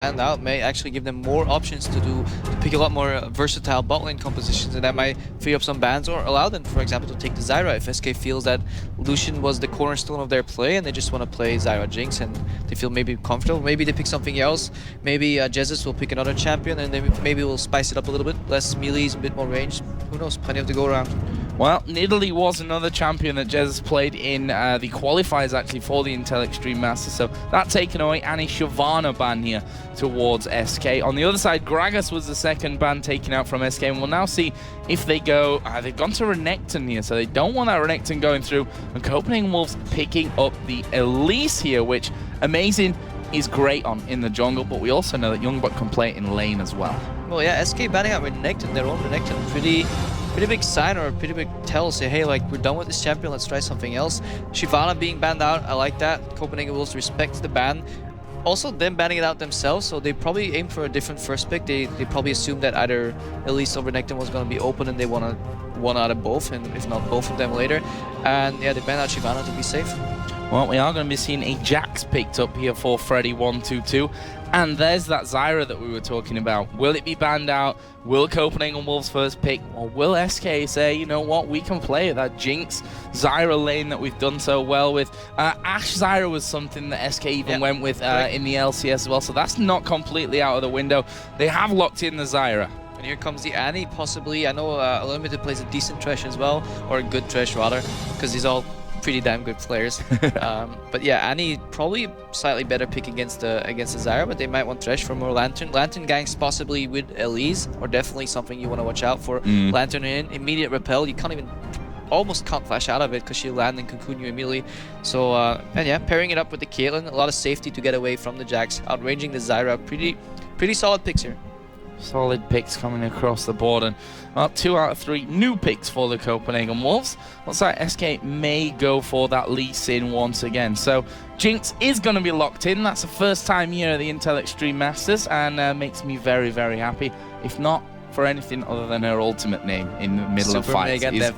banned out may actually give them more options to pick a lot more versatile bot lane compositions, and that might free up some bans or allow them, for example, to take the Zyra if SK feels that Lucian was the cornerstone of their play and they just want to play Zyra Jinx and they feel maybe comfortable. Maybe they pick something else. Maybe Jesus will pick another champion and then maybe we'll spice it up a little bit. Less melees, a bit more range. Who knows? Plenty of to go around. Well, Nidalee was another champion that Jesus played in the qualifiers actually for the Intel Extreme Masters, so that taken away, and a Shyvana ban here towards SK. On the other side, Gragas was the second ban taken out from SK, and we'll now see if they go... they've gone to Renekton here, so they don't want that Renekton going through, and Copenhagen Wolves picking up the Elise here, which Amazing is great on in the jungle, but we also know that Youngblood can play in lane as well. Well, yeah, SK banning out Renekton, their own Renekton, pretty big sign or a pretty big tell. Say, hey, like, we're done with this champion, let's try something else. Shyvana being banned out, I like that. Copenhagen Wolves respect the ban. Also, them banning it out themselves, so they probably aim for a different first pick. They probably assumed that either Elise or Renekton was going to be open and they want one out of both, and if not both of them later. And yeah, they banned out Shyvana to be safe. Well, we are going to be seeing a Jax picked up here for Freddy122. And there's that Zyra that we were talking about. Will it be banned out? Will Copenhagen Wolves first pick? Or will SK say, you know what, we can play that Jinx Zyra lane that we've done so well with? Ashe Zyra was something that SK even went with in the LCS as well. So that's not completely out of the window. They have locked in the Zyra. And here comes the Annie, possibly. I know Unlimited plays a decent Thresh as well, or a good Thresh rather, because he's all pretty damn good players. But yeah, Annie probably slightly better pick against the Zyra, but they might want Thresh for more Lantern. Lantern ganks possibly with Elise, or definitely something you want to watch out for. Lantern in, immediate repel, you can't even, almost can't flash out of it because she'll land and cocoon you immediately. So, and yeah, pairing it up with the Caitlyn, a lot of safety to get away from the Jax, outranging the Zyra. Pretty solid picks here. Solid picks coming across the board, and 2 out of 3 new picks for the Copenhagen Wolves. Looks like SK may go for that Lee Sin once again. So Jinx is going to be locked in. That's the first time here at the Intel Extreme Masters, and makes me very, very happy. If not for anything other than her ultimate name in the middle of fights, is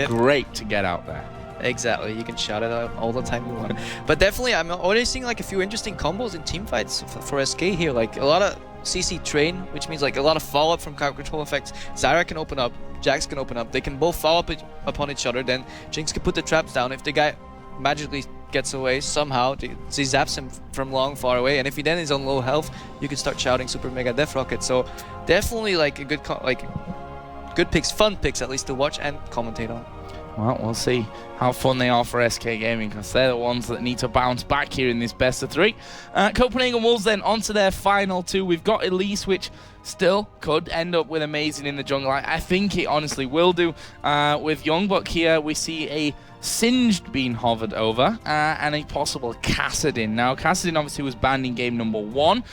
great to get out there. Exactly, you can shout it out all the time you want. But definitely, I'm already seeing like a few interesting combos in team fights for SK here. Like a lot of CC train, which means like a lot of follow-up from crowd control effects. Zyra can open up, Jax can open up. They can both follow up upon each other. Then Jinx can put the traps down. If the guy magically gets away somehow, she zaps him from long far away. And if he then is on low health, you can start shouting Super Mega Death Rocket. So definitely like a good picks, fun picks at least to watch and commentate on. Well, we'll see how fun they are for SK Gaming, because they're the ones that need to bounce back here in this best of 3. Copenhagen Wolves then onto their final 2. We've got Elise, which still could end up with Amazing in the jungle. I think it honestly will do. With Youngblood here, we see a Singed being hovered over, and a possible Kassadin. Now, Kassadin obviously was banned in game number 1.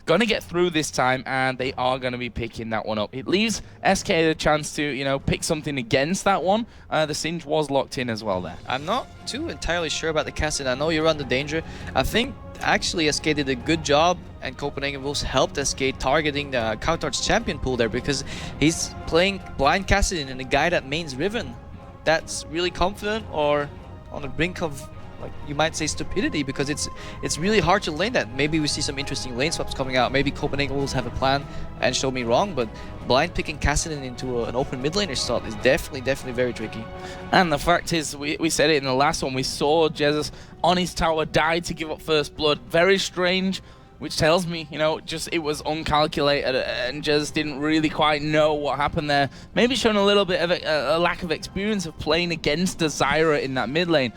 Going to get through this time, and they are going to be picking that one up. It leaves SK the chance to, you know, pick something against that one. The Singe was locked in as well there. I'm not too entirely sure about the Kassadin. I know you're under danger. I think actually SK did a good job, and Copenhagen Wolves helped SK targeting the Countard's champion pool there, because he's playing blind Kassadin and a guy that mains Riven. That's really confident, or on the brink of, like, you might say stupidity, because it's really hard to lane that. Maybe we see some interesting lane swaps coming out. Maybe Copenhagen Wolves have a plan and show me wrong, but blind picking Kassadin into an open mid laner slot is definitely very tricky. And the fact is, we said it in the last one, we saw Jesus on his tower die to give up first blood. Very strange, which tells me, you know, just it was uncalculated, and Jesus didn't really quite know what happened there. Maybe showing a little bit of a lack of experience of playing against a Zyra in that mid lane.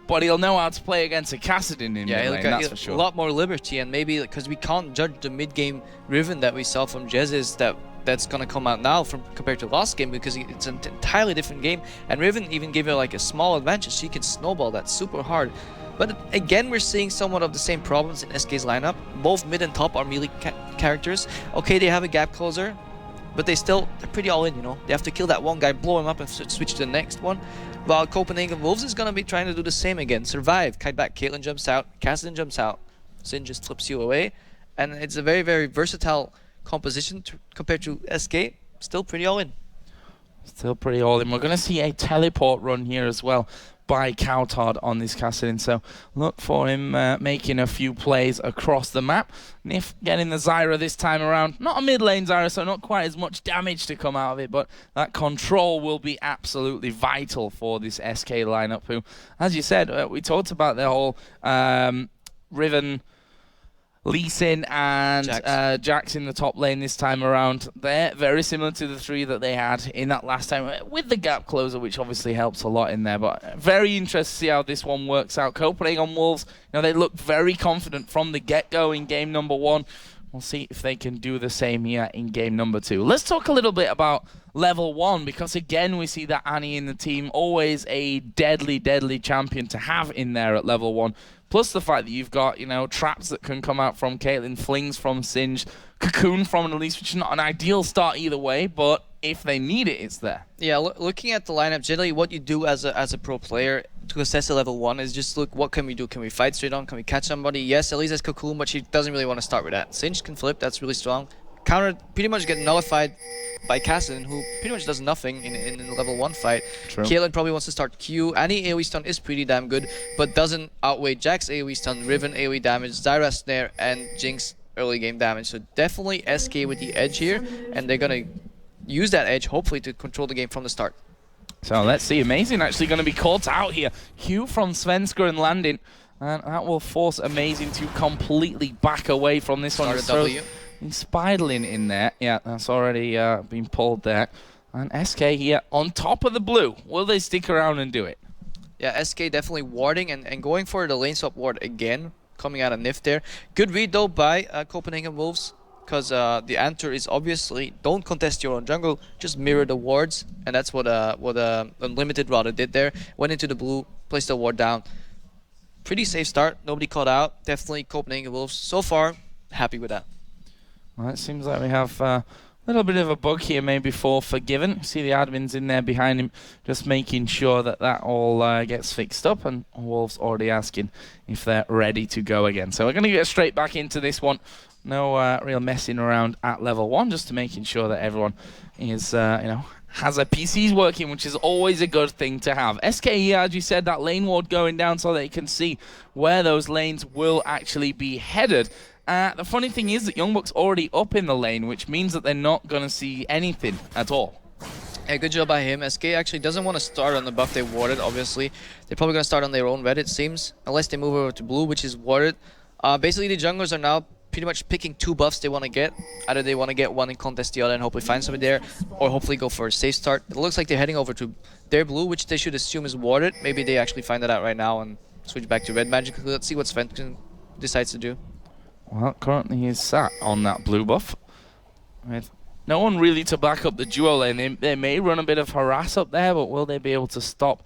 But he'll know how to play against a Kassadin in mid lane, that's for sure. A lot more liberty, and maybe because we can't judge the mid-game Riven that we saw from Jesus that's gonna come out now compared to last game, because it's an entirely different game, and Riven even gave her like a small advantage. She can snowball that super hard. But again, we're seeing somewhat of the same problems in SK's lineup. Both mid and top are melee characters. Okay, they have a gap closer, but they're pretty all in, you know. They have to kill that one guy, blow him up, and switch to the next one. While Copenhagen Wolves is going to be trying to do the same again. Survive, kite back, Caitlyn jumps out, Kassadin jumps out, Sin just flips you away. And it's a very, very versatile composition compared to SK. Still pretty all in. Still pretty all in. We're going to see a teleport run here as well by Coutard on this Cassidin, so look for him making a few plays across the map. Nif getting the Zyra this time around. Not a mid lane Zyra, so not quite as much damage to come out of it, but that control will be absolutely vital for this SK lineup, who, as you said, we talked about their whole Riven, Lee Sin and Jax in the top lane this time around. They're very similar to the three that they had in that last time, with the gap closer, which obviously helps a lot in there. But very interested to see how this one works out. Copenhagen Wolves, they looked very confident from the get-go in game number 1. We'll see if they can do the same here in game number 2. Let's talk a little bit about level 1, because again we see that Annie in the team, always a deadly champion to have in there at level 1. Plus the fact that you've got, traps that can come out from Caitlyn, flings from Singe, cocoon from an Elise, which is not an ideal start either way, but if they need it, it's there. Yeah, looking at the lineup, generally what you do as a pro player to assess a level 1 is just look, what can we do? Can we fight straight on? Can we catch somebody? Yes, Elise has cocoon, but she doesn't really want to start with that. Singe can flip, that's really strong. Counter pretty much get nullified by Cassidin, who pretty much does nothing in the level 1 fight. True. Caitlyn probably wants to start Q. Annie AoE stun is pretty damn good, but doesn't outweigh Jax AoE stun, Riven AoE damage, Zyra snare, and Jinx early game damage. So definitely SK with the edge here, and they're going to use that edge, hopefully, to control the game from the start. So let's see. Amazing actually going to be caught out here. Q from Svenska and landing, and that will force Amazing to completely back away from this one. W. Spidling in there. Yeah, that's already been pulled there. And SK here on top of the blue. Will they stick around and do it? Yeah, SK definitely warding and going for the lane swap ward again, coming out of Nif there. Good read though by Copenhagen Wolves, because the answer is obviously don't contest your own jungle, just mirror the wards, and that's what Unlimited rather did there. Went into the blue, placed the ward down. Pretty safe start, nobody caught out. Definitely Copenhagen Wolves so far happy with that. Well, it seems like we have a little bit of a bug here, maybe for Forgiven. See the admins in there behind him, just making sure that all gets fixed up, and Wolves already asking if they're ready to go again. So we're going to get straight back into this one. No real messing around at level 1, just to making sure that everyone is, has their PCs working, which is always a good thing to have. SK here, as you said, that lane ward going down so that you can see where those lanes will actually be headed. The funny thing is that Youngbuck's already up in the lane, which means that they're not going to see anything at all. Yeah, good job by him. SK actually doesn't want to start on the buff they warded, obviously. They're probably going to start on their own red, it seems, unless they move over to blue, which is warded. Basically, the junglers are now pretty much picking 2 buffs they want to get. Either they want to get one and contest the other and hopefully find somebody there, or hopefully go for a safe start. It looks like they're heading over to their blue, which they should assume is warded. Maybe they actually find that out right now and switch back to red magically. Let's see what Sven decides to do. Well, currently he's sat on that blue buff with no one really to back up the duo lane. They may run a bit of harass up there, but will they be able to stop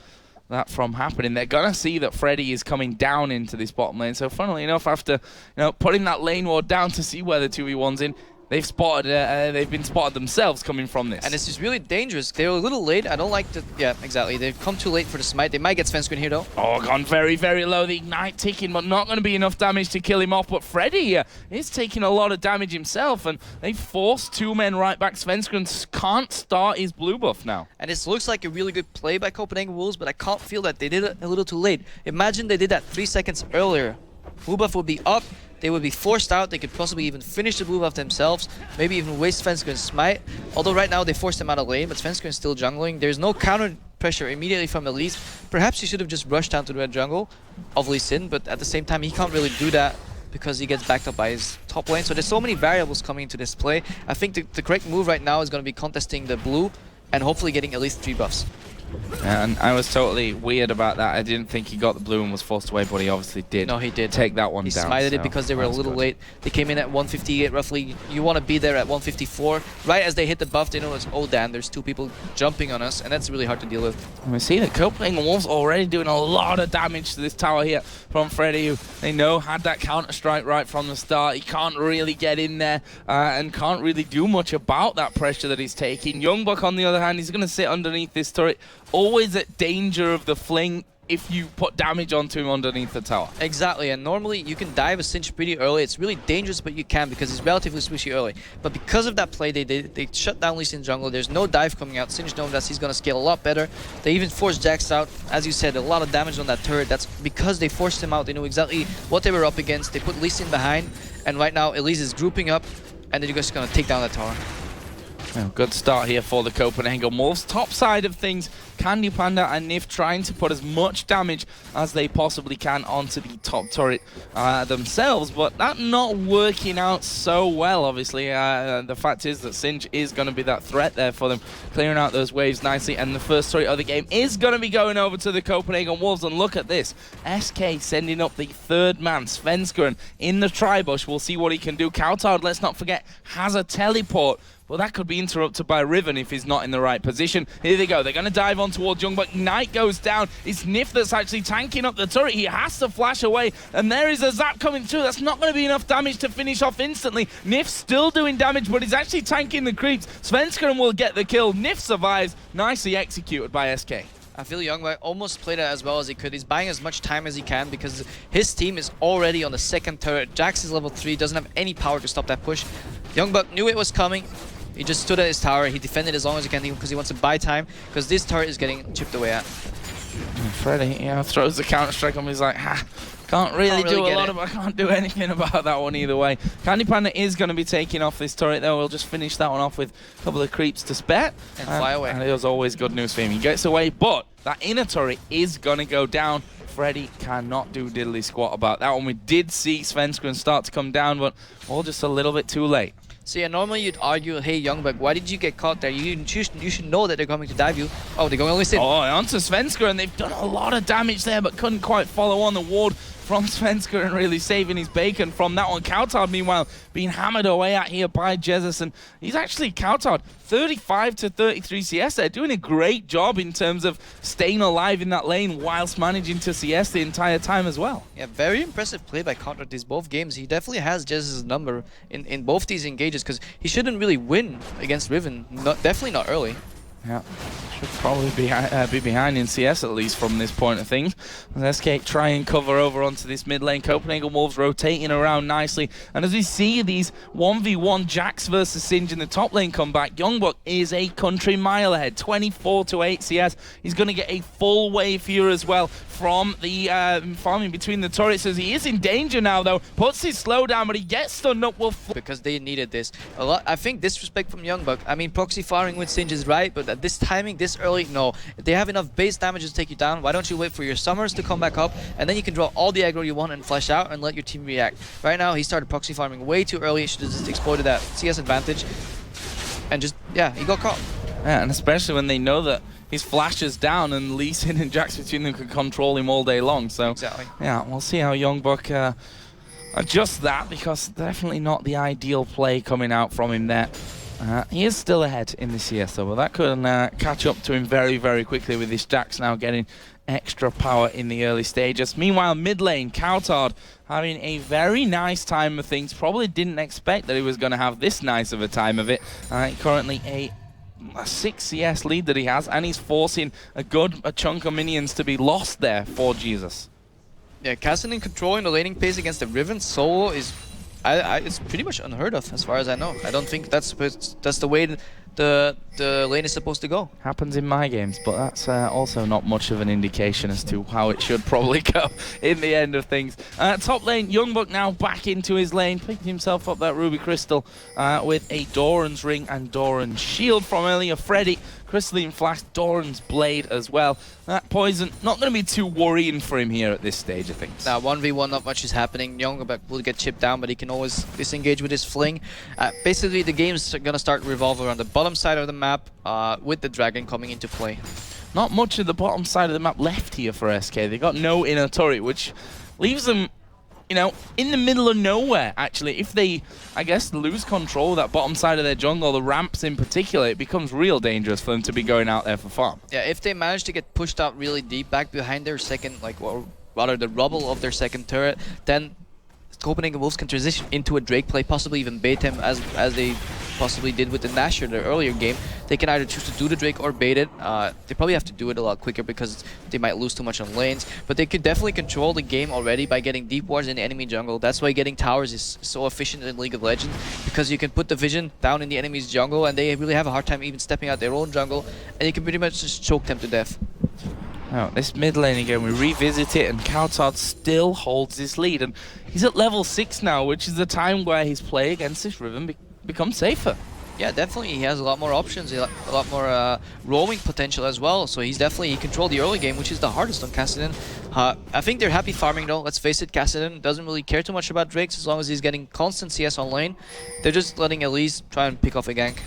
that from happening? They're going to see that Freddy is coming down into this bottom lane. So funnily enough, after putting that lane ward down to see where the 2v1's in, they've been spotted themselves coming from this. And this is really dangerous. They're a little late. I don't like the... Yeah, exactly. They've come too late for the smite. They might get Svenska here, though. Oh, gone very, very low. The ignite ticking, but not going to be enough damage to kill him off. But Freddy is taking a lot of damage himself, and they forced 2 men right back. Svenska can't start his blue buff now. And this looks like a really good play by Copenhagen Wolves, but I can't feel that they did it a little too late. Imagine they did that 3 seconds earlier. Blue buff would be up. They would be forced out. They could possibly even finish the blue buff themselves. Maybe even waste Svenska's smite. Although right now they forced him out of lane, but Svenska is still jungling. There's no counter pressure immediately from Elise. Perhaps he should have just rushed down to the red jungle of Lee Sin, but at the same time he can't really do that because he gets backed up by his top lane. So there's so many variables coming into this play. I think the correct move right now is going to be contesting the blue and hopefully getting at least 3 buffs. And I was totally weird about that. I didn't think he got the blue and was forced away, but he obviously did. No, he did. Take that one down. He smited it because they were a little late. They came in at 158 roughly. You want to be there at 154. Right as they hit the buff, they notice, oh damn, there's 2 people jumping on us, and that's really hard to deal with. And we see that Copenhagen Wolves already doing a lot of damage to this tower here from Freddy, who they know had that counter-strike right from the start. He can't really get in there and can't really do much about that pressure that he's taking. Youngbuck, on the other hand, he's going to sit underneath this turret, always at danger of the fling if you put damage onto him underneath the tower. Exactly, and normally you can dive a Singe pretty early. It's really dangerous, but you can because he's relatively squishy early. But because of that play, they shut down Lee Sin jungle. There's no dive coming out. Singe knows that he's going to scale a lot better. They even forced Jax out. As you said, a lot of damage on that turret. That's because they forced him out. They knew exactly what they were up against. They put Lee Sin behind, and right now Elise is grouping up, and they're just going to take down that tower. Oh, good start here for the Copenhagen Wolves. Top side of things, Candy Panda and Nif trying to put as much damage as they possibly can onto the top turret themselves, but that not working out so well, obviously. The fact is that Singe is going to be that threat there for them, clearing out those waves nicely, and the first turret of the game is going to be going over to the Copenhagen Wolves, and look at this. SK sending up the third man, Svenskeren, in the tri-bush. We'll see what he can do. Kautard, let's not forget, has a teleport. Well, that could be interrupted by Riven if he's not in the right position. Here they go. They're going to dive on towards Youngbuck. Knight goes down. It's Nif that's actually tanking up the turret. He has to flash away. And there is a zap coming through. That's not going to be enough damage to finish off instantly. Nif still doing damage, but he's actually tanking the creeps. Svenskeren will get the kill. Nif survives. Nicely executed by SK. I feel Youngbuck almost played it as well as he could. He's buying as much time as he can because his team is already on the second turret. Jax is level 3, doesn't have any power to stop that push. Youngbuck knew it was coming. He just stood at his tower. He defended as long as he can because he wants to buy time because this turret is getting chipped away at. Freddy, throws the counter strike on me. He's like, can't really do a lot of. I can't do anything about that one either way. Candy Panda is going to be taking off this turret though. We'll just finish that one off with a couple of creeps to spare and fly away. And it was always good news for him. He gets away, but that inner turret is going to go down. Freddy cannot do diddly squat about that one. We did see Svenskeren start to come down, but all just a little bit too late. So yeah, normally you'd argue, hey Youngbuck, why did you get caught there? You should know that they're coming to dive you. Oh, they're going to listen. Oh, onto Svenskeren, and they've done a lot of damage there, but couldn't quite follow on the ward from Svenskeren and really saving his bacon from that one. Kautard, meanwhile, being hammered away at here by Jesus, and he's actually, Kautard, 35 to 33 CS there, doing a great job in terms of staying alive in that lane whilst managing to CS the entire time as well. Yeah, very impressive play by Kautard these both games. He definitely has Jesus' number in both these engages because he shouldn't really win against Riven, definitely not early. Yeah, should probably be behind in CS at least from this point of things. As SK try and cover over onto this mid lane. Copenhagen Wolves rotating around nicely. And as we see these 1v1 Jax versus Singe in the top lane come back, Youngbuck is a country mile ahead. 24 to 8 CS. He's going to get a full wave here as well from the farming between the turrets as he is in danger now though. Puts his slow down, but he gets stunned up. Because they needed this. A lot. I think disrespect from Youngbuck. I mean, proxy firing with Singe is right, but at this timing, this early, no. If they have enough base damage to take you down, why don't you wait for your summers to come back up, and then you can draw all the aggro you want and flash out and let your team react. Right now, he started proxy farming way too early. He should have just exploited that CS advantage. And just, yeah, he got caught. Yeah, and especially when they know that his flash is down and Lee Sin and Jax between them can control him all day long. So, exactly. Yeah, we'll see how Youngbuck adjusts that, because definitely not the ideal play coming out from him there. He is still ahead in the CS though, but that could catch up to him very, very quickly with his Jax now getting extra power in the early stages. Meanwhile, mid lane, Kautard having a very nice time of things. Probably didn't expect that he was going to have this nice of a time of it. Currently a 6 CS lead that he has, and he's forcing a chunk of minions to be lost there for Jesus. Yeah, Cassidy controlling the laning pace against the Riven solo is... it's pretty much unheard of as far as I know. I don't think that's the way the lane is supposed to go. Happens in my games, but that's also not much of an indication as to how it should probably go in the end of things. Top lane, Youngbuck now back into his lane, picking himself up that Ruby Crystal with a Doran's Ring and Doran's Shield from earlier. Freddy, Crystalline Flash, Doran's Blade as well. That poison, not going to be too worrying for him here at this stage, I think. Now, 1v1, not much is happening. Youngbuck will get chipped down, but he can always disengage with his fling. Basically, the game's going to start revolve around the bottom side of the map with the dragon coming into play. Not much of the bottom side of the map left here for SK. They got no inner turret, which leaves them, you know, in the middle of nowhere, actually. If they, I guess, lose control of that bottom side of their jungle, the ramps in particular, it becomes real dangerous for them to be going out there for farm. Yeah, if they manage to get pushed out really deep back behind their second, like, or rather the rubble of their second turret, then Copenhagen Wolves can transition into a Drake play, possibly even bait him as they possibly did with the Nasher the earlier game. They can either choose to do the Drake or bait it. They probably have to do it a lot quicker because they might lose too much on lanes. But they could definitely control the game already by getting deep wards in the enemy jungle. That's why getting towers is so efficient in League of Legends, because you can put the vision down in the enemy's jungle and they really have a hard time even stepping out their own jungle, and you can pretty much just choke them to death. Now, this mid lane again, we revisit it, and Coutard still holds his lead. And he's at level 6 now, which is the time where his play against this Riven becomes safer. Yeah, definitely. He has a lot more options, a lot more roaming potential as well. So he controlled the early game, which is the hardest on Kassadin. I think they're happy farming though. Let's face it, Kassadin doesn't really care too much about Drakes as long as he's getting constant CS on lane. They're just letting Elise try and pick off a gank.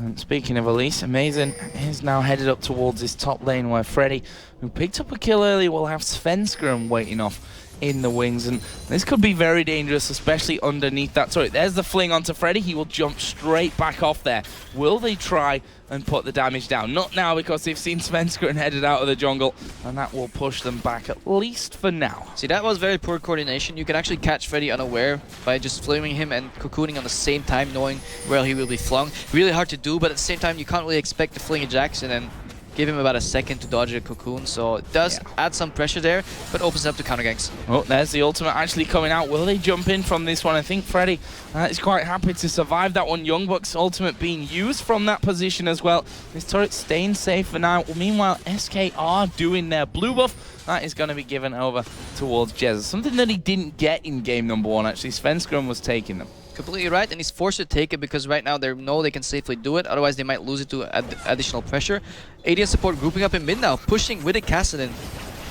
And speaking of Elise, Amazing is now headed up towards his top lane where Freddy, who picked up a kill early, will have Svenskeren waiting off in the wings, and this could be very dangerous, especially underneath that turret. There's the fling onto Freddy. He will jump straight back off there. Will they try and put the damage down? Not now, because they've seen Svenskeren headed out of the jungle, and that will push them back, at least for now. See, that was very poor coordination. You can actually catch Freddy unaware by just flaming him and cocooning on the same time, knowing where he will be flung. Really hard to do, but at the same time, you can't really expect to fling a Jackson and give him about a second to dodge a cocoon, so it does add some pressure there, but opens up to counter ganks. Oh, there's the ultimate actually coming out. Will they jump in from this one? I think Freddy is quite happy to survive that one. Youngbuck's ultimate being used from that position as well. This turret staying safe for now. Meanwhile, SK are doing their blue buff. That is going to be given over towards Jez. Something that he didn't get in game number 1, actually. Svenskeren was taking them. Completely right, and he's forced to take it because right now they know they can safely do it, otherwise they might lose it to additional pressure. AD support grouping up in mid now, pushing with a Kassadin.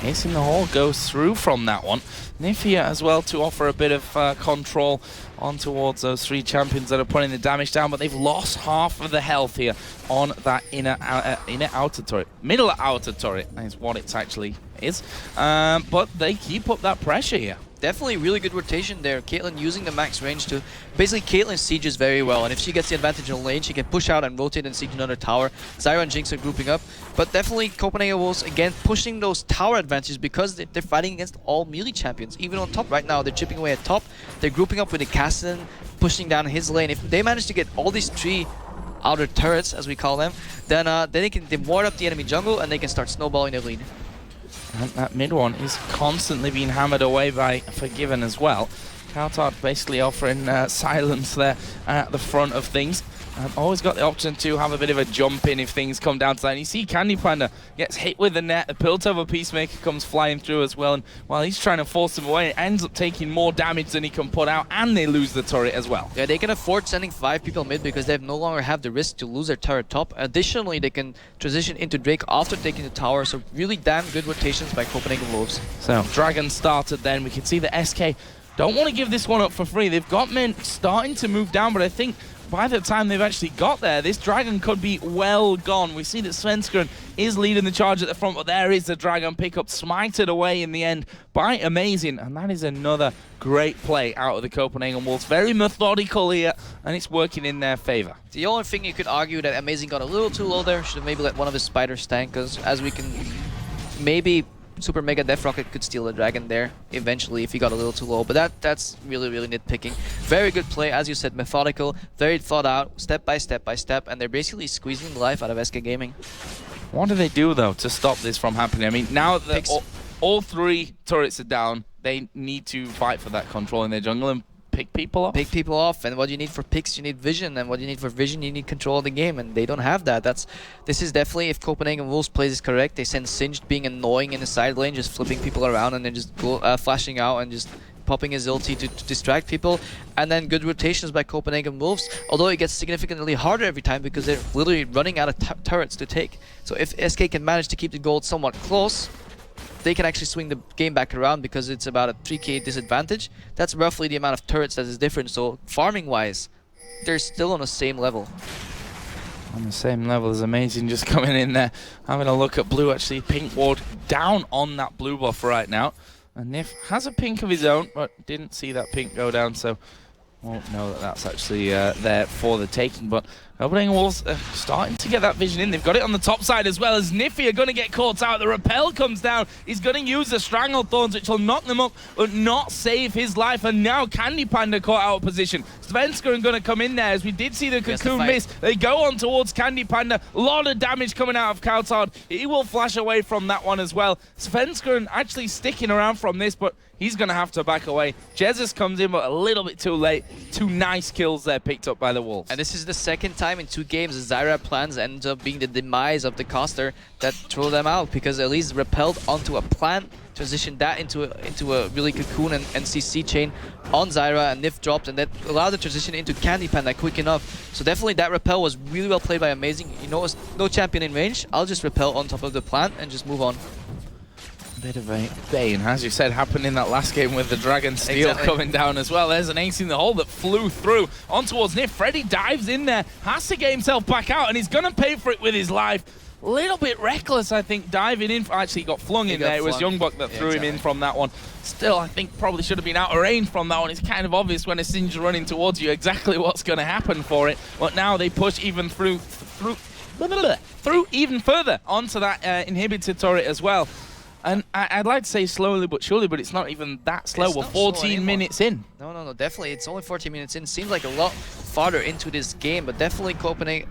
Ace in the hole goes through from that one. Nifia as well to offer a bit of control on towards those 3 champions that are putting the damage down, but they've lost half of the health here on that inner outer turret. Middle outer turret is what it actually is, but they keep up that pressure here. Definitely really good rotation there. Caitlyn using the max range to... Basically, Caitlyn sieges very well, and if she gets the advantage in lane, she can push out and rotate and siege another tower. Zyra and Jinx are grouping up, but definitely Copenhagen Wolves, again, pushing those tower advantages because they're fighting against all melee champions. Even on top right now, they're chipping away at top. They're grouping up with the Kassadin, pushing down his lane. If they manage to get all these 3 outer turrets, as we call them, then they ward up the enemy jungle, and they can start snowballing their lead. And that mid one is constantly being hammered away by Forgiven as well. Coutard basically offering silence there at the front of things. Always got the option to have a bit of a jump in if things come down to that. And you see Candy Panda gets hit with the net. The Piltover Peacemaker comes flying through as well. And while he's trying to force him away, it ends up taking more damage than he can put out. And they lose the turret as well. Yeah, they can afford sending 5 people mid because they no longer have the risk to lose their turret top. Additionally, they can transition into Drake after taking the tower. So really damn good rotations by Copenhagen Wolves. So Dragon started then. We can see the SK don't want to give this one up for free. They've got men starting to move down, but I think by the time they've actually got there, this Dragon could be well gone. We see that Svenskeren is leading the charge at the front, but there is the Dragon pickup, smited away in the end by Amazing, and that is another great play out of the Copenhagen Wolves. Very methodical here, and it's working in their favor. The only thing you could argue that Amazing got a little too low there, should have maybe let one of his spiders tank, because as we can maybe Super Mega Death Rocket could steal the Dragon there eventually if he got a little too low, but that's really nitpicking. Very good play, as you said, methodical, very thought out, step by step, and they're basically squeezing the life out of SK Gaming. What do they do though to stop this from happening? I mean, now that all 3 turrets are down, they need to fight for that control in their jungle and pick people off. Pick people off, and what you need for picks, you need vision, and what you need for vision, you need control of the game, and they don't have that. This is definitely, if Copenhagen Wolves plays this correct, they send Singed being annoying in the side lane, just flipping people around and then just flashing out and just popping his ulti to distract people, and then good rotations by Copenhagen Wolves, although it gets significantly harder every time because they're literally running out of turrets to take. So if SK can manage to keep the gold somewhat close, they can actually swing the game back around because it's about a 3k disadvantage. That's roughly the amount of turrets that is different, so farming wise, they're still on the same level. On the same level as Amazing, just coming in there, having a look at blue. Actually, pink ward down on that blue buff right now. And Nif has a pink of his own, but didn't see that pink go down, so won't know that that's actually there for the taking, but Copenhagen Wolves starting to get that vision in. They've got it on the top side as well, as Niffy are going to get caught out. The rappel comes down. He's going to use the Strangled Thorns, which will knock them up, but not save his life. And now Candy Panda caught out of position. Svenska are going to come in there, as we did see the Cocoon miss. They go on towards Candy Panda. A lot of damage coming out of Kautard. He will flash away from that one as well. Svenska actually sticking around from this, but he's going to have to back away. Jesus comes in, but a little bit too late. 2 nice kills there picked up by the Wolves. And this is the second time in 2 games Zyra plans ends up being the demise of the caster that throw them out, because at least repelled onto a plant, transitioned that into a really Cocoon and CC chain on Zyra, and Nif dropped, and that allowed the transition into Candy Panda quick enough. So definitely that repel was really well played by Amazing. You know, no champion in range, I'll just repel on top of the plant and just move on. Bit of a bane, as you said, happened in that last game with the Dragon Steel coming down as well. There's an ace in the hole that flew through on towards Nif. Freddy dives in there, has to get himself back out, and he's going to pay for it with his life. A little bit reckless, I think, diving in. Actually, he got flung in there. It was Youngbuck that threw him in from that one. Still, I think probably should have been out of range from that one. It's kind of obvious when a Singe running towards you exactly what's going to happen for it. But now they push even through even further onto that inhibitor turret as well. And I'd like to say slowly but surely, but it's not even that slow. We're 14 minutes in. No, definitely. It's only 14 minutes in. Seems like a lot farther into this game, but definitely Copenhagen,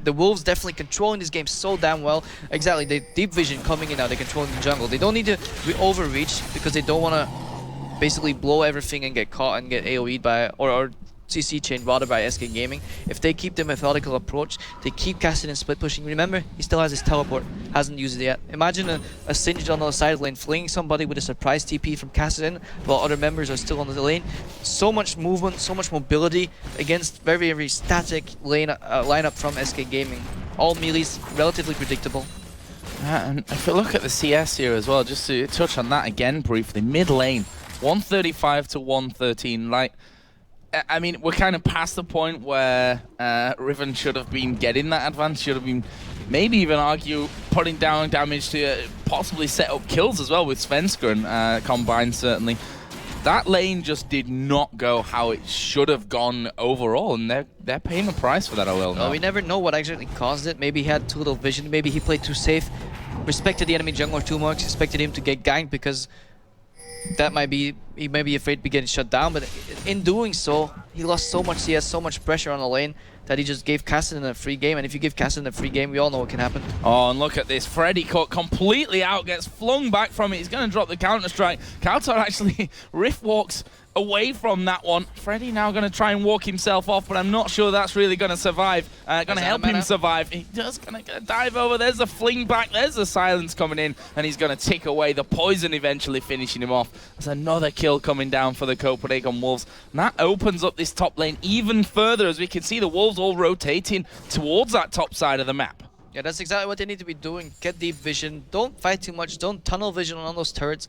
the Wolves definitely controlling this game so damn well. Exactly, the deep vision coming in now, they're controlling the jungle. They don't need to overreach because they don't want to basically blow everything and get caught and get AoE'd by, or CC chain rather by SK Gaming. If they keep the methodical approach, they keep casting and split pushing. Remember, he still has his teleport, hasn't used it yet. Imagine a Singed on the side lane fleeing somebody with a surprise TP from Kassadin while other members are still on the lane. So much movement, so much mobility against very, very static lane lineup from SK Gaming. All melees, relatively predictable. And if we look at the CS here as well, just to touch on that again briefly, mid lane, 135 to 113, like, I mean, we're kind of past the point where Riven should have been getting that advance, should have been maybe even argue putting down damage to possibly set up kills as well with Svenska and combined certainly. That lane just did not go how it should have gone overall, and they're paying the price for that a little. Well, we never know what actually caused it. Maybe he had too little vision, maybe he played too safe, respected the enemy jungler too much, expected him to get ganked because that might be, he may be afraid to be getting shut down, but in doing so, he lost so much CS, so much pressure on the lane that he just gave Kassadin a free game, and if you give Kassadin a free game, we all know what can happen. Oh, and look at this. Freddy caught completely out, gets flung back from it. He's going to drop the counter-strike. Kautar actually rift walks away from that one. Freddy now going to try and walk himself off, but I'm not sure that's really going to survive. Going to help him survive. He just going to dive over. There's a fling back. There's the silence coming in, and he's going to tick away. The poison eventually finishing him off. There's another kill coming down for the Copenhagen Wolves. And that opens up this top lane even further, as we can see the Wolves all rotating towards that top side of the map. Yeah, that's exactly what they need to be doing. Get deep vision. Don't fight too much. Don't tunnel vision on those turrets.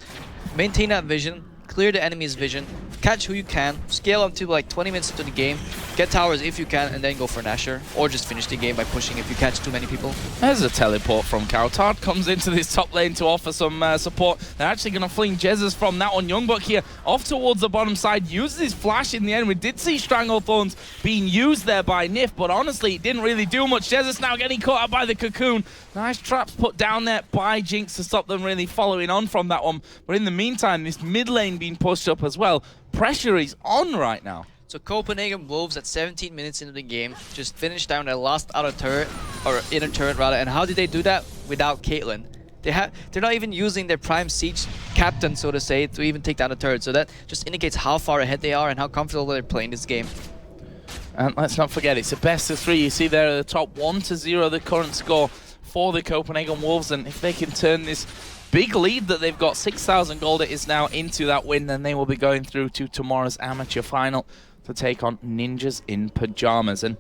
Maintain that vision. Clear the enemy's vision, catch who you can, scale up to like 20 minutes into the game, get towers if you can, and then go for Nasher, or just finish the game by pushing if you catch too many people. There's a teleport from Kautard, comes into this top lane to offer some support. They're actually going to fling Jesus from that one. Youngbuck here, off towards the bottom side, uses his flash in the end. We did see Strangle Thorns being used there by Nif, but honestly, it didn't really do much. Jesus now getting caught out by the Cocoon. Nice traps put down there by Jinx to stop them really following on from that one. But in the meantime, this mid lane being pushed up as well. Pressure is on right now. So Copenhagen Wolves at 17 minutes into the game just finished down their last outer turret, or inner turret rather. And how did they do that? Without Caitlyn. They're not even using their prime siege captain, so to say, to even take down the turret. So that just indicates how far ahead they are and how comfortable they're playing this game. And let's not forget, it's a best of 3. You see there at the top, 1-0 the current score for the Copenhagen Wolves. And if they can turn this big lead that they've got, 6,000 gold it is now, into that win, then they will be going through to tomorrow's amateur final to take on Ninjas in Pajamas. And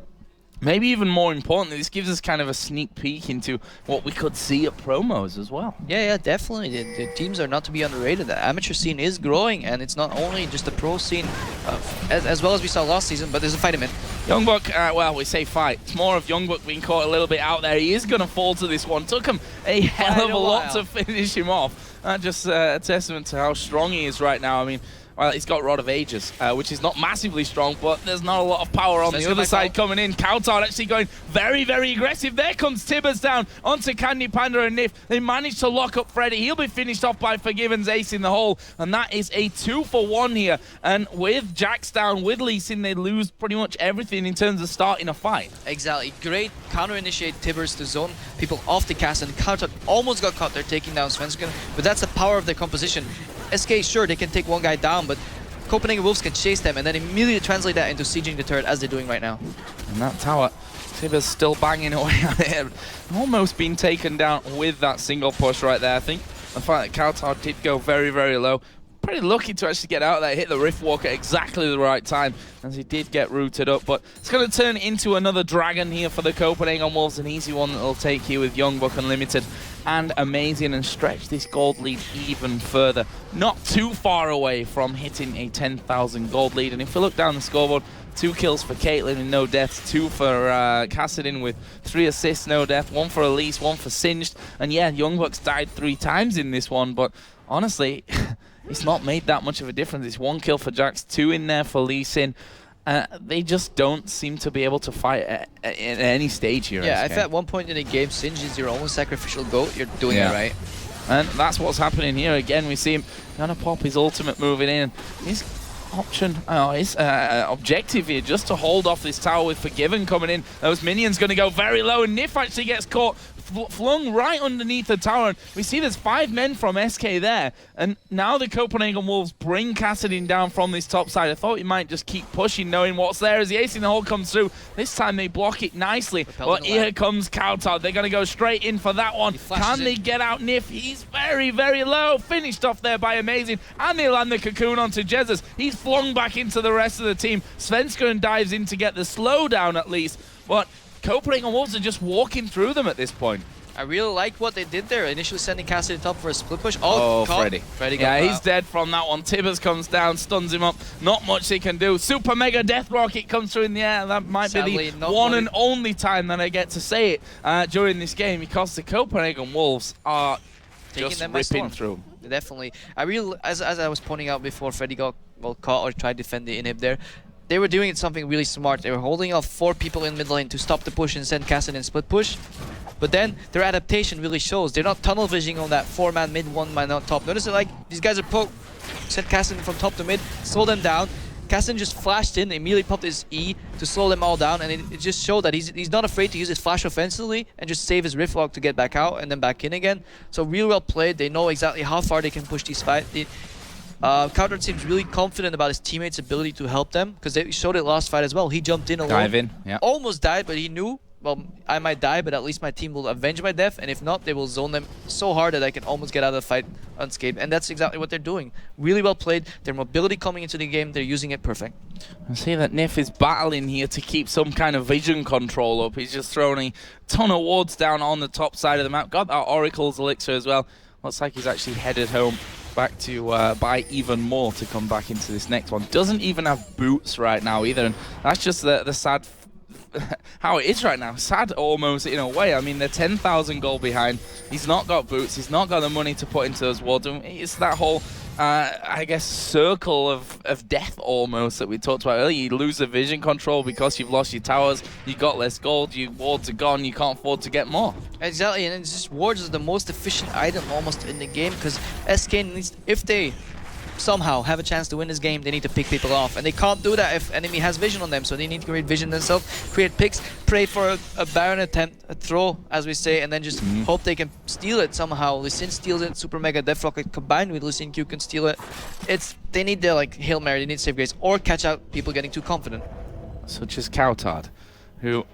maybe even more importantly, this gives us kind of a sneak peek into what we could see at promos as well. Yeah, definitely. The teams are not to be underrated. The amateur scene is growing, and it's not only just the pro scene, as well as we saw last season, but there's a fight in it. Youngbuck, well, we say fight. It's more of Youngbuck being caught a little bit out there. He is going to fall to this one. Took him a hell of a lot to finish him off. Just a testament to how strong he is right now. I mean, Well, he's got Rod of Ages, which is not massively strong, but there's not a lot of power on the other side coming in. Coulthard actually going very, very aggressive. There comes Tibbers down onto Candy Panda and Nif. They managed to lock up Freddy. He'll be finished off by Forgiven's ace in the hole, and that is a 2-for-1 here. And with Jax down, with Lee Sin, they lose pretty much everything in terms of starting a fight. Exactly. Great counter-initiate Tibbers to zone people off the cast, and Coulthard almost got caught there taking down Svensson, but that's the power of their composition. SK, sure, they can take one guy down, but Copenhagen Wolves can chase them and then immediately translate that into sieging the turret as they're doing right now. And that tower, Tibbers still banging away at it. Almost been taken down with that single push right there. I think the fact that Coulthard did go very, very low. Pretty lucky to actually get out there, hit the Rift Walk at exactly the right time, as he did get rooted up. But it's going to turn into another Dragon here for the Copenhagen Wolves, an easy one that they'll take here with Youngbuck Unlimited and Amazing, and stretch this gold lead even further. Not too far away from hitting a 10,000 gold lead. And if we look down the scoreboard, 2 kills for Caitlyn and no deaths, 2 for Kassadin with 3 assists, no death, 1 for Elise, 1 for Singed. And yeah, Youngbuck's died 3 times in this one, but honestly, it's not made that much of a difference. It's 1 kill for Jax, 2 in there for Lee Sin. They just don't seem to be able to fight at any stage here. Yeah, if at one point in the game Singed is your own sacrificial goat, you're doing it right. And that's what's happening here. Again, we see him gonna pop his ultimate moving in. His option, his objective here, just to hold off this tower with Forgiven coming in. Those minions gonna go very low, and Nif actually gets caught, flung right underneath the tower. And we see there's 5 men from SK there, and now the Copenhagen Wolves bring Kassadin down from this top side. I thought he might just keep pushing, knowing what's there as the ace in the hole comes through. This time they block it nicely, but here comes Coulthard. They're going to go straight in for that one. Can they get out Nif? He's very, very low. Finished off there by Amazing, and they land the cocoon onto Jesus. He's flung back into the rest of the team. Svensson dives in to get the slowdown at least, but Copenhagen Wolves are just walking through them at this point. I really like what they did there, initially sending Kassadin top for a split push. Freddy got he's dead from that one. Tibbers comes down, stuns him up. Not much he can do. Super Mega Death Rocket comes through in the air. That might be the one and only time that I get to say it during this game, because the Copenhagen Wolves are just ripping through. Definitely. As I was pointing out before, Freddy got caught or tried to defend the inhib there. They were doing something really smart. They were holding off 4 people in mid lane to stop the push and send Kassadin in split push. But then their adaptation really shows. They're not tunnel visioning on that 4-man mid, 1-man on top. Notice that, like, these guys are poke, sent Kassadin from top to mid, slow them down. Kassadin just flashed in, immediately popped his E to slow them all down, and it just showed that he's not afraid to use his flash offensively and just save his Rift Walk to get back out and then back in again. So really well played. They know exactly how far they can push these fights. Coulthard seems really confident about his teammates' ability to help them, because they showed it last fight as well. He jumped in alone. Dive in, yeah. Almost died, but he knew, well, I might die, but at least my team will avenge my death, and if not, they will zone them so hard that I can almost get out of the fight unscathed. And that's exactly what they're doing. Really well played. Their mobility coming into the game, they're using it perfect. I see that Nif is battling here to keep some kind of vision control up. He's just throwing a ton of wards down on the top side of the map. Got that Oracle's Elixir as well. Looks like he's actually headed home back to buy even more to come back into this next one. Doesn't even have boots right now either, and that's just the sad how it is right now. Sad almost in a way. I mean, they're 10,000 gold behind. He's not got boots. He's not got the money to put into those wards. And it's that whole, I guess, circle of death almost that we talked about earlier. You lose the vision control because you've lost your towers. You got less gold. Your wards are gone. You can't afford to get more. Exactly, and it's just wards is the most efficient item almost in the game, because SK needs, if they somehow have a chance to win this game, they need to pick people off, and they can't do that if enemy has vision on them, so they need to create vision themselves, create picks, pray for a Baron attempt, a throw as we say, and then just hope they can steal it somehow. Lee Sin steals it, Super Mega Death Rocket combined with Lee Sin Q can steal it. They need the Hail Mary, they need save grace, or catch out people getting too confident. Such as Coulthard, who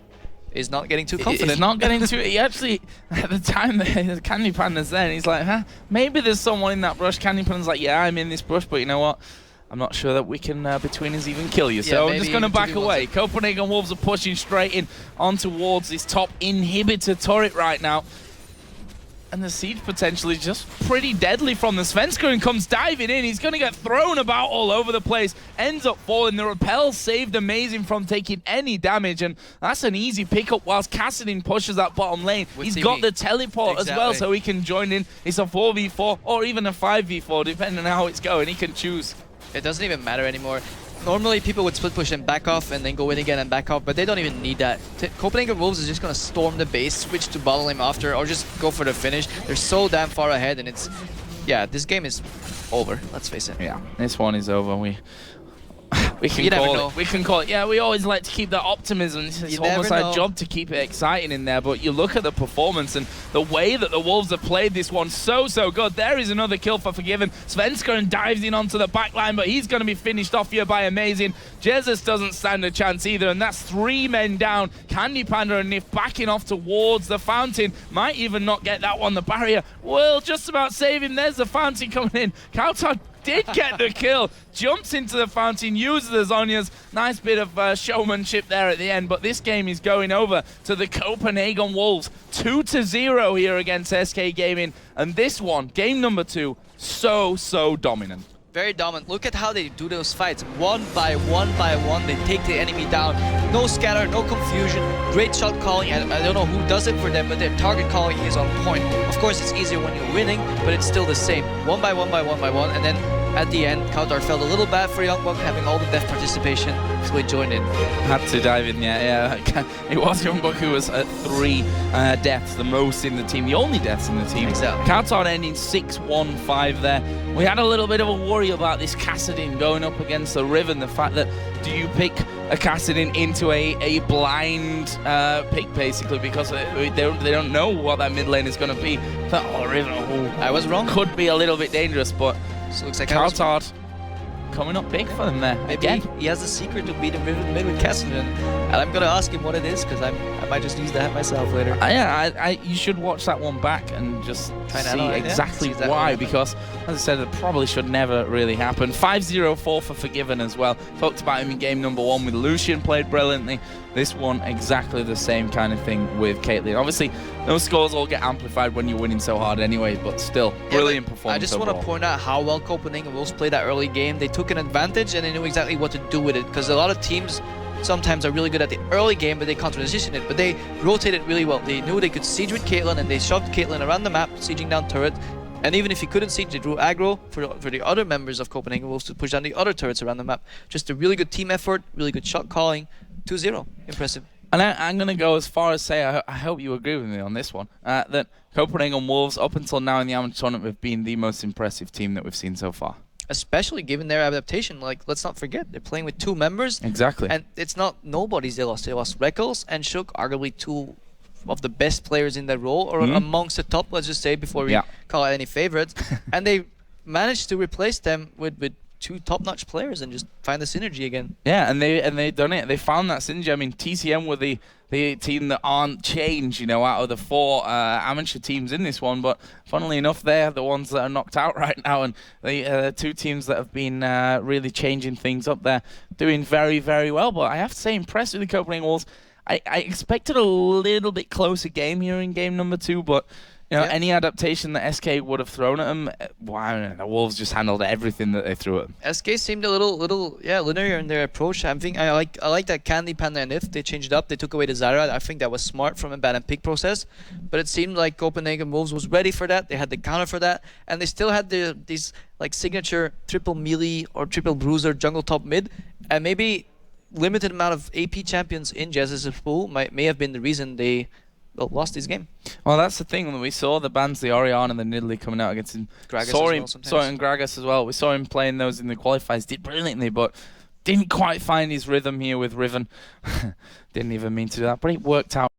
is not getting too confident. He's not getting too... He actually, at the time the Candy Panda's there, and he's like, huh, maybe there's someone in that brush. Candy Panda's like, yeah, I'm in this brush, but you know what? I'm not sure that we can, between us, even kill you. So I'm just going to back away. Copenhagen Wolves are pushing straight in on towards this top inhibitor turret right now. And the siege potential is just pretty deadly from the Svenska, and comes diving in. He's going to get thrown about all over the place. Ends up falling. The repel saved Amazing from taking any damage, and that's an easy pickup whilst Kassadin pushes that bottom lane. He's got the teleport as well, so he can join in. It's a 4v4 or even a 5v4, depending on how it's going. He can choose. It doesn't even matter anymore. Normally people would split push and back off and then go in again and back off, but they don't even need that. Copenhagen Wolves is just gonna storm the base, switch to bottle him after, or just go for the finish. They're so damn far ahead, and it's, yeah, this game is over, let's face it. Yeah, this one is over. We can call it. We can call it. Yeah, we always like to keep that optimism. It's almost our job to keep it exciting in there. But you look at the performance and the way that the Wolves have played this one, so good. There is another kill for Forgiven. Svenskeren dives in onto the back line, but he's going to be finished off here by Amazing. Jesus doesn't stand a chance either, and that's 3 men down. Candy Panda and Nif backing off towards the fountain. Might even not get that one. The barrier will just about save him. There's the fountain coming in. Kautar did get the kill, jumps into the fountain, uses the Zonias. Nice bit of showmanship there at the end, but this game is going over to the Copenhagen Wolves. 2-0 here against SK Gaming, and this one, game number 2, so dominant. Very dominant. Look at how they do those fights. One by one, they take the enemy down. No scatter, no confusion. Great shot calling. I don't know who does it for them, but their target calling is on point. Of course, it's easier when you're winning, but it's still the same. One by one, and then at the end, Kautar felt a little bad for Youngbuck having all the death participation, so he joined in. Had to dive in, yeah. It was Youngbuck who was at 3 deaths, the most in the team, the only deaths in the team. Exactly. Kautar ending 6-1-5 there. We had a little bit of a worry about this Kassadin going up against the Riven, the fact that do you pick a Kassadin into a blind pick, basically, because they don't know what that mid lane is going to be. I thought, oh, Riven, I was wrong. Could be a little bit dangerous, but so looks like Kautar coming up big for them there. Maybe he has a secret to beat him mid with Kassadin, and I'm gonna ask him what it is, because I might just use that myself later. Yeah, you should watch that one back and just see exactly why, because as I said, it probably should never really happen. 5-0-4 for Forgiven as well. Talked about him in game number 1 with Lucian, played brilliantly. This one, exactly the same kind of thing with Caitlyn. Obviously, those scores all get amplified when you're winning so hard anyway, but still, brilliant performance. I just want to point out how well Copenhagen Wolves played that early game. They took an advantage and they knew exactly what to do with it, because a lot of teams sometimes are really good at the early game, but they can't transition it. But they rotated really well. They knew they could siege with Caitlyn, and they shoved Caitlyn around the map, sieging down turret. And even if he couldn't siege, they drew aggro for the other members of Copenhagen Wolves to push down the other turrets around the map. Just a really good team effort, really good shot calling. 2-0. Impressive. And I'm going to go as far as say, I hope you agree with me on this one, that Copenhagen Wolves, up until now in the amateur tournament, have been the most impressive team that we've seen so far. Especially given their adaptation. Like, let's not forget, they're playing with 2 members. Exactly. And it's not nobody's they lost. They lost Reckles and Shook, arguably 2 of the best players in that role, or amongst the top, let's just say, before we call out any favorites. And they managed to replace them with 2 top-notch players and just find the synergy again. Yeah, and they done it. They found that synergy. I mean, TCM were the team that aren't changed, you know, out of the 4 amateur teams in this one. But funnily enough, they're the ones that are knocked out right now, and the 2 teams that have been really changing things up there, doing very, very well. But I have to say, impressed with the Copenhagen Wolves. I expected a little bit closer game here in game number 2, but you know, any adaptation that SK would have thrown at them, wow, the Wolves just handled everything that they threw at them. SK seemed a little linear in their approach. I like that Candy Panda and If they changed it up. They took away the Zyra. I think that was smart from a ban and pick process. But it seemed like Copenhagen Wolves was ready for that. They had the counter for that, and they still had these like signature triple melee or triple bruiser jungle top mid, and maybe limited amount of AP champions in Jez's pool may have been the reason they lost this game. Well, that's the thing. When we saw the bans, the Orion and the Nidalee coming out against him, saw him and Gragas as well. We saw him playing those in the qualifiers, did brilliantly, but didn't quite find his rhythm here with Riven. Didn't even mean to do that, but it worked out.